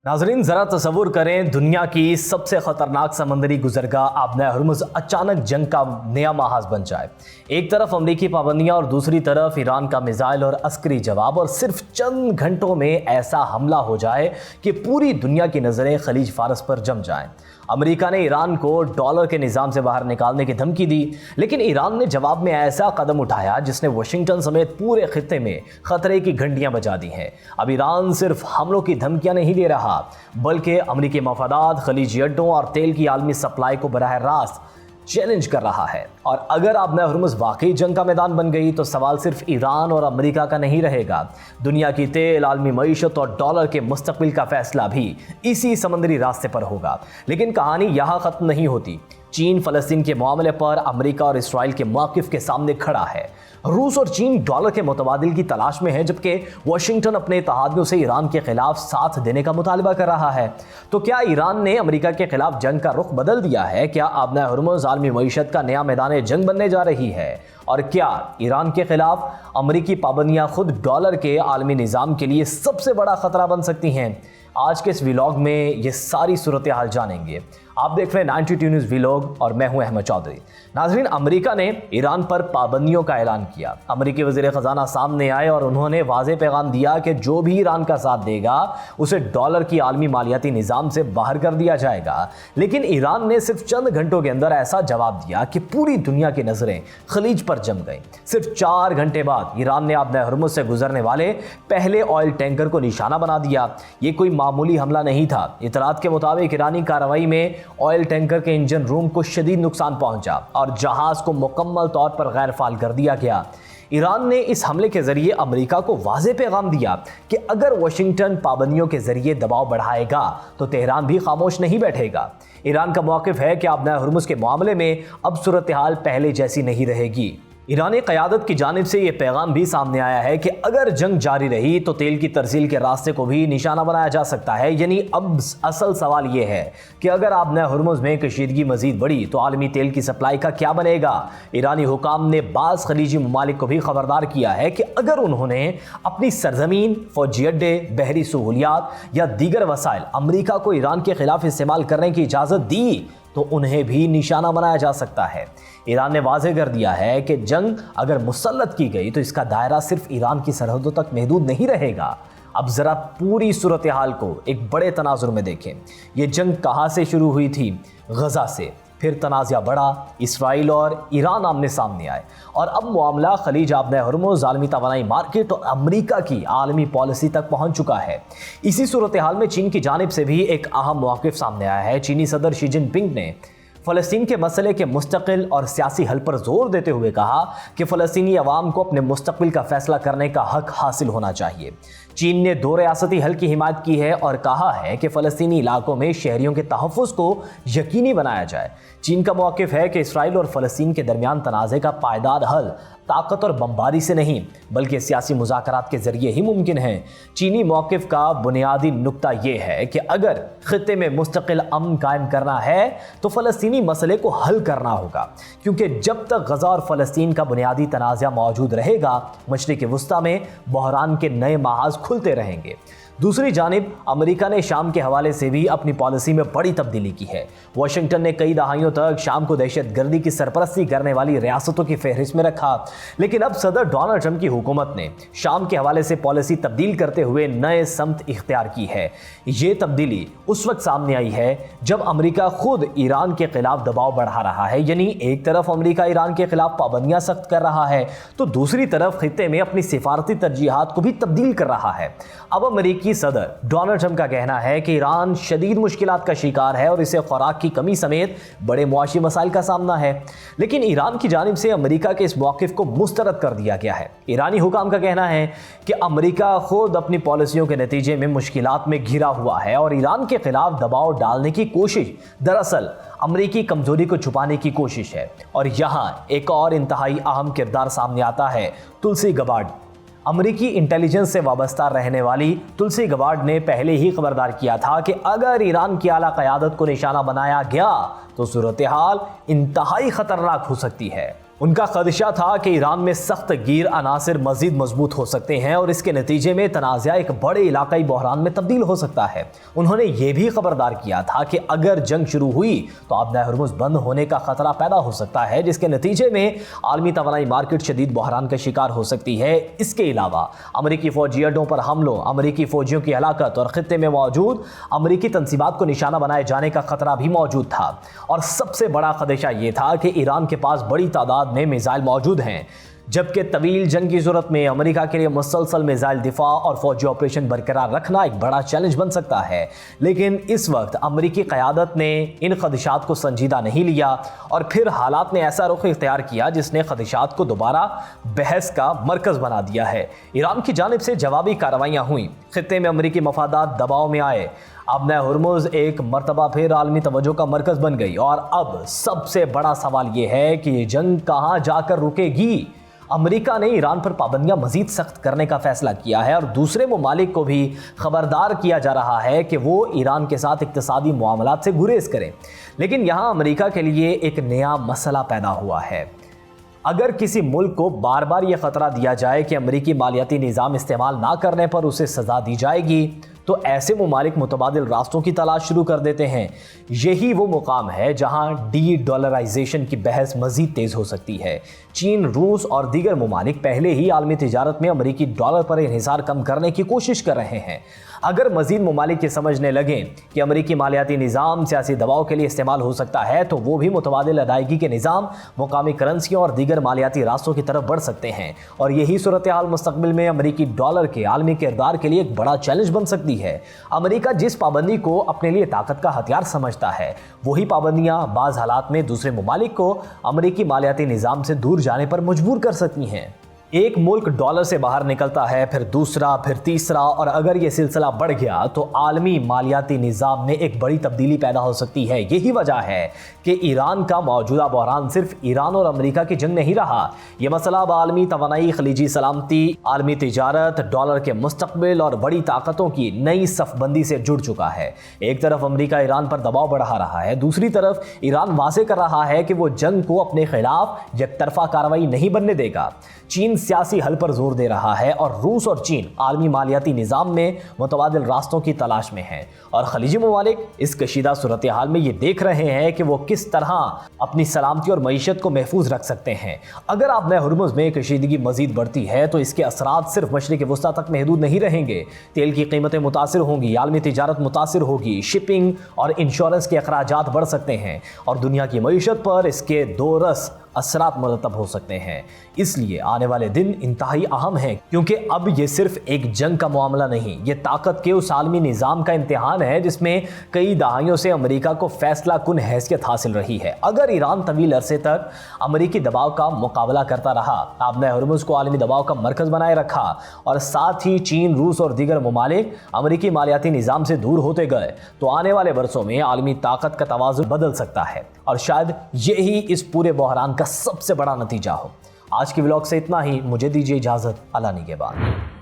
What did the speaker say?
नाजरीन ज़रा तसव्वुर करें, दुनिया की सबसे ख़तरनाक समंदरी गुज़रगाह आबने हर्मुज़ अचानक जंग का नया महाज बन जाए। एक तरफ अमरीकी पाबंदियाँ और दूसरी तरफ ईरान का मिसाइल और अस्करी जवाब, और सिर्फ चंद घंटों में ऐसा हमला हो जाए कि पूरी दुनिया की नज़रें खलीज फारस पर जम जाएं। अमेरिका ने ईरान को डॉलर के निज़ाम से बाहर निकालने की धमकी दी, लेकिन ईरान ने जवाब में ऐसा कदम उठाया जिसने वाशिंगटन समेत पूरे खित्ते में खतरे की घंटियां बजा दी हैं। अब ईरान सिर्फ हमलों की धमकियां नहीं दे रहा, बल्कि अमेरिकी मफादात, खलीजी अड्डों और तेल की आलमी सप्लाई को बराह रास्त चैलेंज कर रहा है। और अगर आबने हर्मुज़ वाकई जंग का मैदान बन गई तो सवाल सिर्फ ईरान और अमेरिका का नहीं रहेगा। दुनिया की तेल, आलमी मईशत और डॉलर के मुस्तकबिल का फैसला भी इसी समंदरी रास्ते पर होगा। लेकिन कहानी यहाँ ख़त्म नहीं होती। चीन फ़लस्तीन के मामले पर अमेरिका और इसराइल के मौक़िफ़ के सामने खड़ा है। रूस और चीन डॉलर के मुतबादिल की तलाश में है, जबकि वाशिंगटन अपने इत्तेहादियों से ईरान के खिलाफ साथ देने का मुतालबा कर रहा है। तो क्या ईरान ने अमेरिका के खिलाफ जंग का रुख बदल दिया है? क्या आबने हर्मुज़ आलमी मईशत का नया मैदान जंग बनने जा रही है? और क्या ईरान के खिलाफ अमेरिकी पाबंदियां खुद डॉलर के आलमी निज़ाम के लिए सबसे बड़ा खतरा बन सकती हैं? आज के इस व्लॉग में ये सारी सूरत हाल जानेंगे। आप देख रहे हैं 92 न्यूज़ व्लॉग और मैं हूं अहमद चौधरी। नाजरीन, अमेरिका ने ईरान पर पाबंदियों का ऐलान किया। अमेरिकी वज़ीर ख़ज़ाना सामने आए और उन्होंने वाज़ेह पैगाम दिया कि जो भी ईरान का साथ देगा उसे डॉलर की आलमी मालियाती निज़ाम से बाहर कर दिया जाएगा। लेकिन ईरान ने सिर्फ चंद घंटों के अंदर ऐसा जवाब दिया कि पूरी दुनिया की नज़रें खलीज पर जम गई। सिर्फ 4 घंटे बाद ईरान ने आबने हर्मुज़ से गुजरने वाले पहले ऑयल टैंकर को निशाना बना दिया। ये कोई मामूली हमला नहीं था। इतलात के मुताबिक ईरानी कार्रवाई में ऑयल टैंकर के इंजन रूम को शदीद नुकसान पहुंचा और जहाज को मुकम्मल तौर पर गैर फाल कर दिया गया। ईरान ने इस हमले के जरिए अमेरिका को वाज़ेह पैगाम दिया कि अगर वाशिंगटन पाबंदियों के जरिए दबाव बढ़ाएगा तो तेहरान भी खामोश नहीं बैठेगा। ईरान का मौक़िफ़ है कि आबने हर्मुज़ के मामले में अब सूरत हाल पहले जैसी नहीं रहेगी। ईरानी क़यादत की जानिब से ये पैगाम भी सामने आया है कि अगर जंग जारी रही तो तेल की तरसील के रास्ते को भी निशाना बनाया जा सकता है। यानी अब असल सवाल ये है कि अगर आबने हर्मुज़ में कशीदगी मज़ीद बढ़ी तो आलमी तेल की सप्लाई का क्या बनेगा। ईरानी हुकाम ने बाज़ खलीजी ममालिक को भी खबरदार किया है कि अगर उन्होंने अपनी सरजमीन, फ़ौजी अड्डे, बहरी सहूलियात या दीगर वसाइल अमरीका को ईरान के ख़िलाफ़ इस्तेमाल करने की इजाज़त दी तो उन्हें भी निशाना बनाया जा सकता है। ईरान ने वाज़ेह कर दिया है कि जंग अगर मुसल्लत की गई तो इसका दायरा सिर्फ ईरान की सरहदों तक महदूद नहीं रहेगा। अब ज़रा पूरी सूरत हाल को एक बड़े तनाजुर में देखें। ये जंग कहाँ से शुरू हुई थी? गज़ा से। फिर तनाज़ा बढ़ा, इसराइल और ईरान आमने सामने आए और अब मामला खलीज आबने हर्मुज़, आलमी तवानाई मार्केट और अमेरिका की आलमी पॉलिसी तक पहुंच चुका है। इसी सूरत हाल में चीन की जानिब से भी एक अहम मौक़िफ़ सामने आया है। चीनी सदर शी जिनपिंग ने फ़लस्तीन के मसले के मुस्तकिल और सियासी हल पर जोर देते हुए कहा कि फ़लस्तीनी अवाम को अपने मुस्तकबिल का फैसला करने का हक हासिल होना चाहिए। चीन ने 2 रियासती हल की हिमायत की है और कहा है कि फ़लस्तीनी इलाकों में शहरियों के तहफ़्फ़ुज़ को यकीनी बनाया जाए। चीन का मौक़िफ़ है कि इसराइल और फ़लस्तीन के दरमियान तनाज़े का पायदार हल ताकत और बमबारी से नहीं बल्कि सियासी मुज़ाकरात के ज़रिए ही मुमकिन है। चीनी मौक़िफ़ का बुनियादी नुक्ता ये है कि अगर ख़ित्ते में मुस्तक़िल अमन कायम करना है तो फ़लस्तीनी मसले को हल करना होगा, क्योंकि जब तक गज़ा और फ़लस्तीन का बुनियादी तनाज़ा मौजूद रहेगा मशरिक़ वस्ता में बहरान के नए महाज़ खुलते रहेंगे। दूसरी जानिब अमेरिका ने शाम के हवाले से भी अपनी पॉलिसी में बड़ी तब्दीली की है। वाशिंगटन ने कई दहाइयों तक शाम को दहशतगर्दी की सरपरस्ती करने वाली रियासतों की फहरिस्त में रखा, लेकिन अब सदर डोनाल्ड ट्रंप की हुकूमत ने शाम के हवाले से पॉलिसी तब्दील करते हुए नए समत इख्तियार की है। ये तब्दीली उस वक्त सामने आई है जब अमेरिका खुद ईरान के खिलाफ दबाव बढ़ा रहा है। यानी एक तरफ अमेरिका ईरान के खिलाफ पाबंदियां सख्त कर रहा है तो दूसरी तरफ खित्ते में अपनी सिफारती तरजीहात को भी तब्दील कर रहा है। अब अमेरिकी सदर डोनाल्ड ट्रंप का कहना है कि ईरान शदीद मुश्किलात का शिकार है और इसे खुराक की कमी समेत बड़े मुआशी मसाइल का सामना है। लेकिन ईरान की जानिब से अमेरिका के इस मौक़िफ़ को मुस्तरद कर दिया गया है। ईरानी हुकाम का कहना है कि अमेरिका खुद अपनी पॉलिसियों के नतीजे में मुश्किलात में घिरा हुआ है और ईरान के खिलाफ दबाव डालने की कोशिश दरअसल अमेरिकी कमजोरी को छुपाने की कोशिश है। और यहाँ एक और इंतहाई अहम किरदार सामने आता है, तुलसी गबार्ड। अमेरिकी इंटेलिजेंस से वाबस्ता रहने वाली तुलसी गबार्ड ने पहले ही खबरदार किया था कि अगर ईरान की आला क़यादत को निशाना बनाया गया तो सूरत हाल इंतहाई खतरनाक हो सकती है। उनका खदशा था कि ईरान में सख्त गिर अनासिर मजीद मजबूत हो सकते हैं और इसके नतीजे में तनाज़ा एक बड़े इलाकाई बहरान में तब्दील हो सकता है। उन्होंने ये भी खबरदार किया था कि अगर जंग शुरू हुई तो आबना हुर्मुज़ बंद होने का खतरा पैदा हो सकता है, जिसके नतीजे में आलमी तवानाई मार्केट शदीद बहरान का शिकार हो सकती है। इसके अलावा अमरीकी फौजी अड्डों पर हमलों, अमरीकी फौजियों की हलाकत और खित्ते में मौजूद अमरीकी तंसीबात को निशाना बनाए जाने का खतरा भी मौजूद था। और सबसे बड़ा खदशा ये था कि ईरान के पास बड़ी तादाद में मिसाइल मौजूद हैं, जबकि तवील जंग की सूरत में अमेरिका के लिए मुसलसल मिसाइल दिफा और फौजी ऑपरेशन बरकरार रखना एक बड़ा चैलेंज बन सकता है। लेकिन इस वक्त अमेरिकी क़यादत ने इन खदशात को संजीदा नहीं लिया और फिर हालात ने ऐसा रुख इख्तियार किया जिसने खदशात को दोबारा बहस का मरकज़ बना दिया है। ईरान की जानिब से जवाबी कार्रवाइयाँ हुई, खित्ते में अमेरिकी मफादात दबाव में आए, आबना हुर्मुज़ एक मरतबा फिर आलमी तवज्जो का मरकज़ बन गई। और अब सबसे बड़ा सवाल ये है कि ये जंग कहाँ जाकर रुकेगी। अमेरिका ने ईरान पर पाबंदियां मजीद सख्त करने का फैसला किया है और दूसरे ममालिक को भी खबरदार किया जा रहा है कि वो ईरान के साथ इक्तिसादी मामलात से गुरेज करें। लेकिन यहाँ अमेरिका के लिए एक नया मसला पैदा हुआ है। अगर किसी मुल्क को बार बार यह खतरा दिया जाए कि अमेरिकी मालियाती निज़ाम इस्तेमाल ना करने पर उसे सज़ा दी जाएगी, तो ऐसे ममालिक मुतबादिल रास्तों की तलाश शुरू कर देते हैं। यही वो मुकाम है जहां डी डॉलराइजेशन की बहस मजीद तेज़ हो सकती है। चीन, रूस और दीगर ममालिक पहले ही आलमी तिजारत में अमेरिकी डॉलर पर इन्हिसार कम करने की कोशिश कर रहे हैं। अगर मजीद ममालिक ये समझने लगें कि अमेरिकी मालियाती निज़ाम सियासी दबाव के लिए इस्तेमाल हो सकता है, तो वो भी मुतबादिल अदायगी के निज़ाम, मुकामी करेंसियों और दीगर मालियाती रास्तों की तरफ बढ़ सकते हैं। और यही सूरत हाल मुस्तकबिल में अमेरिकी डॉलर के आलमी किरदार के लिए एक बड़ा चैलेंज बन सकती है। अमेरिका जिस पाबंदी को अपने लिए ताकत का हथियार समझता है, वही पाबंदियां बाज़ हालात में दूसरे ममालिक को अमेरिकी मालियाती निज़ाम से दूर जाने पर मजबूर कर सकती हैं। एक मुल्क डॉलर से बाहर निकलता है, फिर दूसरा, फिर तीसरा, और अगर ये सिलसिला बढ़ गया तो आलमी मालियाती निज़ाम में एक बड़ी तब्दीली पैदा हो सकती है। यही वजह है कि ईरान का मौजूदा बहरान सिर्फ ईरान और अमेरिका की जंग नहीं रहा। यह मसला अब आलमी तवानाई, खलीजी सलामती, आलमी तिजारत, डॉलर के मुस्तकबिल और बड़ी ताकतों की नई सफबंदी से जुड़ चुका है। एक तरफ अमेरिका ईरान पर दबाव बढ़ा रहा है, दूसरी तरफ ईरान वाज़े कर रहा है कि वो जंग को अपने खिलाफ यकतरफा कार्रवाई नहीं बनने देगा। चीन सियासी हल पर जोर दे रहा है और रूस और चीन आलमी मालियाती निज़ाम में मुतबादिल रास्तों की तलाश में हैं। और खलीजी ममालिक इस कशीदा सूरत हाल में ये देख रहे हैं कि वो किस तरह अपनी सलामती और मईशत को महफूज रख सकते हैं। अगर आबना हुर्मुज़ में कशीदगी मजीद बढ़ती है तो इसके असरात सिर्फ मशरिक़ वस्ता तक महदूद नहीं रहेंगे। तेल की कीमतें मुतासिर होंगी, आलमी तिजारत मुतासिर होगी, शिपिंग और इंश्योरेंस के अखराजात बढ़ सकते हैं और दुनिया की मईशत पर इसके दो रस असरात मरतब हो सकते हैं। इसलिए आने वाले दिन इंतहाई अहम हैं, क्योंकि अब ये सिर्फ एक जंग का मामला नहीं, ये ताकत के उस आलमी निज़ाम का इम्तिहान है जिसमें कई दहाइयों से अमेरिका को फैसला कुन हैसियत हासिल रही है। अगर ईरान तवील अरसे तक अमेरिकी दबाव का मुकाबला करता रहा, आबना हुर्मुज़ को आलमी दबाव का मरकज़ बनाए रखा और साथ ही चीन, रूस और दीगर ममालिक अमेरिकी मालियाती निज़ाम से दूर होते गए, तो आने वाले वर्षों में आलमी ताकत का तवाज़ुन बदल सकता है और शायद यही इस पूरे बहरान का सबसे बड़ा नतीजा हो। आज की व्लॉग से इतना ही, मुझे दीजिए इजाज़त, अल्लाह निगहबान।